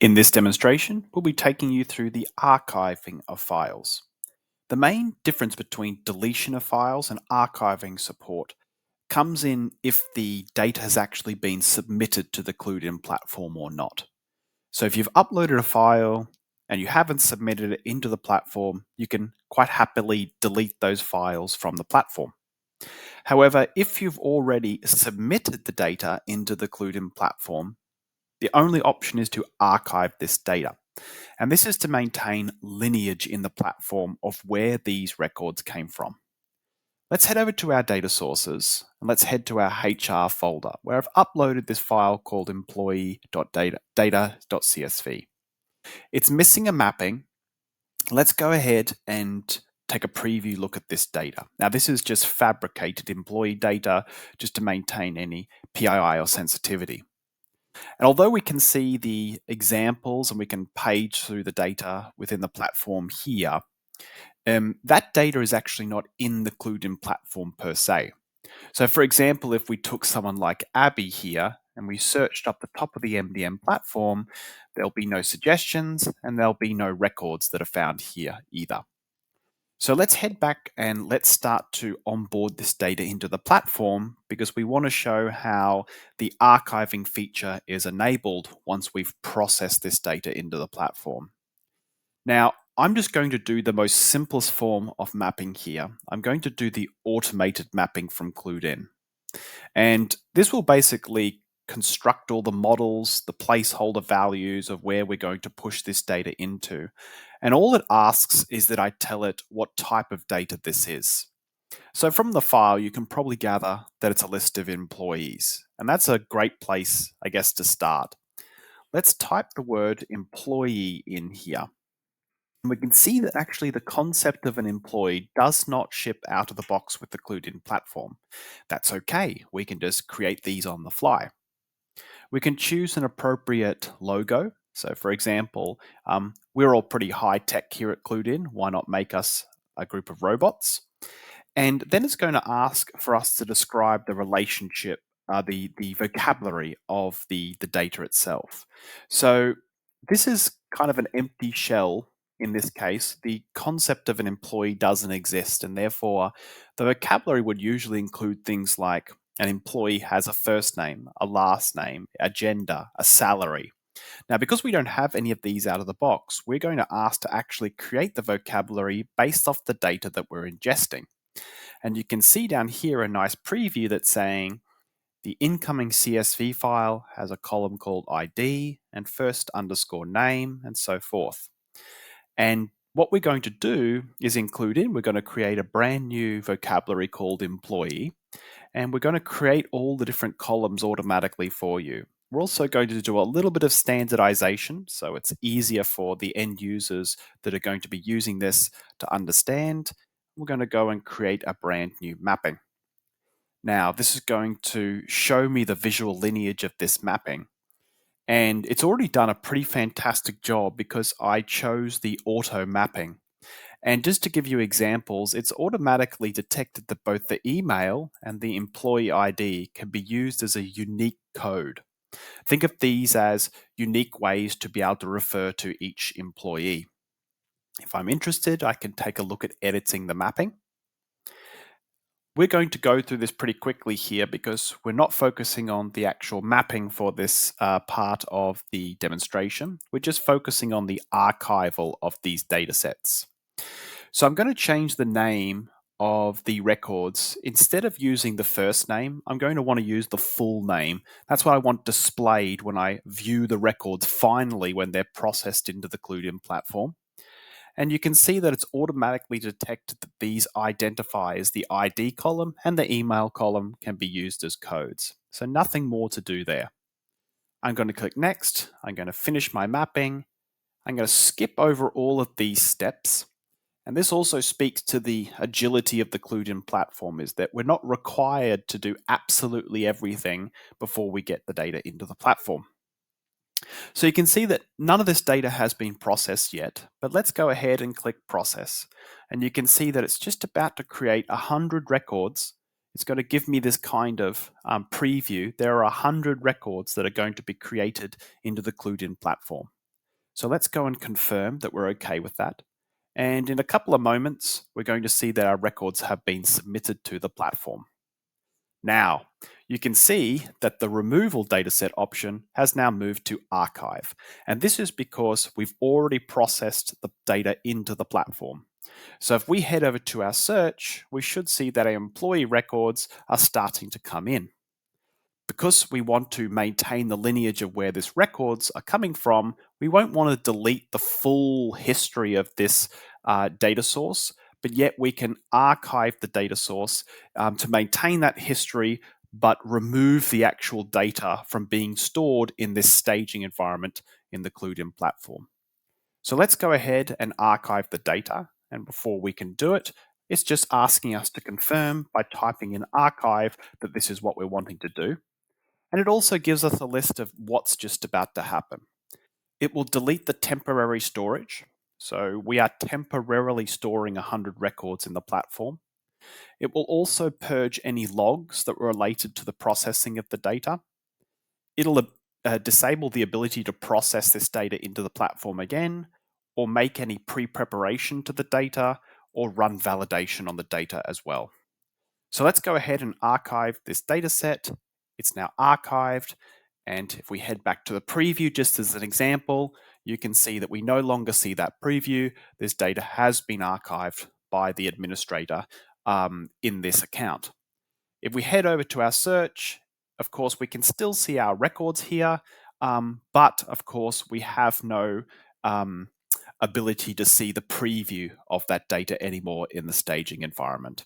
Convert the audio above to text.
In this demonstration, we'll be taking you through the archiving of files. The main difference between deletion of files and archiving support comes in if the data has actually been submitted to the CluedIn platform or not. So if you've uploaded a file and you haven't submitted it into the platform, you can quite happily delete those files from the platform. However, if you've already submitted the data into the CluedIn platform, the only option is to archive this data. And this is to maintain lineage in the platform of where these records came from. Let's head over to our data sources and let's head to our HR folder where I've uploaded this file called employee.data.csv. It's missing a mapping. Let's go ahead and take a preview look at this data. Now, this is just fabricated employee data just to maintain any PII or sensitivity. And although we can see the examples and we can page through the data within the platform here, that data is actually not in the CluedIn platform per se. So for example, if we took someone like Abby here and we searched up the top of the MDM platform, there'll be no suggestions and there'll be no records that are found here either. So let's head back and let's start to onboard this data into the platform because we want to show how the archiving feature is enabled once we've processed this data into the platform. Now, I'm just going to do the most simplest form of mapping here. I'm going to do the automated mapping from CluedIn. And this will basically construct all the models, the placeholder values of where we're going to push this data into. And all it asks is that I tell it what type of data this is. So from the file, you can probably gather that it's a list of employees. And that's a great place, I guess, to start. Let's type the word employee in here. And we can see that actually the concept of an employee does not ship out of the box with the CluedIn platform. That's okay. We can just create these on the fly. We can choose an appropriate logo. So for example, we're all pretty high tech here at CluedIn. Why not make us a group of robots? And then it's going to ask for us to describe the relationship, the vocabulary of the data itself. So this is kind of an empty shell. In this case, the concept of an employee doesn't exist, and therefore the vocabulary would usually include things like an employee has a first name, a last name, a gender, a salary. Now, because we don't have any of these out of the box, we're going to ask to actually create the vocabulary based off the data that we're ingesting. And you can see down here a nice preview that's saying the incoming CSV file has a column called ID and first underscore name and so forth. And what we're going to do is we're going to create a brand new vocabulary called employee, and we're going to create all the different columns automatically for you. We're also going to do a little bit of standardization, so it's easier for the end users that are going to be using this to understand. We're going to go and create a brand new mapping. Now, this is going to show me the visual lineage of this mapping. And it's already done a pretty fantastic job because I chose the auto mapping. And just to give you examples, it's automatically detected that both the email and the employee ID can be used as a unique code. Think of these as unique ways to be able to refer to each employee. If I'm interested, I can take a look at editing the mapping. We're going to go through this pretty quickly here because we're not focusing on the actual mapping for this part of the demonstration. We're just focusing on the archival of these data sets. So I'm going to change the name of the records. Instead of using the first name, I'm going to want to use the full name. That's what I want displayed when I view the records finally when they're processed into the CluedIn platform. And you can see that it's automatically detected that these identifiers, the ID column and the email column, can be used as codes. So nothing more to do there. I'm going to click Next. I'm going to finish my mapping. I'm going to skip over all of these steps. And this also speaks to the agility of the CluedIn platform, is that we're not required to do absolutely everything before we get the data into the platform. So you can see that none of this data has been processed yet, but let's go ahead and click Process. And you can see that it's just about to create 100 records. It's going to give me this kind of preview. There are 100 records that are going to be created into the CluedIn platform. So let's go and confirm that we're okay with that. And in a couple of moments, we're going to see that our records have been submitted to the platform. Now, you can see that the removal dataset option has now moved to archive. And this is because we've already processed the data into the platform. So if we head over to our search, we should see that our employee records are starting to come in. Because we want to maintain the lineage of where these records are coming from, we won't want to delete the full history of this data source, but yet we can archive the data source to maintain that history, but remove the actual data from being stored in this staging environment in the CluedIn platform. So let's go ahead and archive the data. And before we can do it, it's just asking us to confirm by typing in archive that this is what we're wanting to do. And it also gives us a list of what's just about to happen. It will delete the temporary storage. So we are temporarily storing 100 records in the platform. It will also purge any logs that were related to the processing of the data. It'll disable the ability to process this data into the platform again, or make any pre-preparation to the data, or run validation on the data as well. So let's go ahead and archive this data set. It's now archived. And if we head back to the preview, just as an example, you can see that we no longer see that preview. This data has been archived by the administrator in this account. If we head over to our search, of course, we can still see our records here, but of course, we have no ability to see the preview of that data anymore in the staging environment.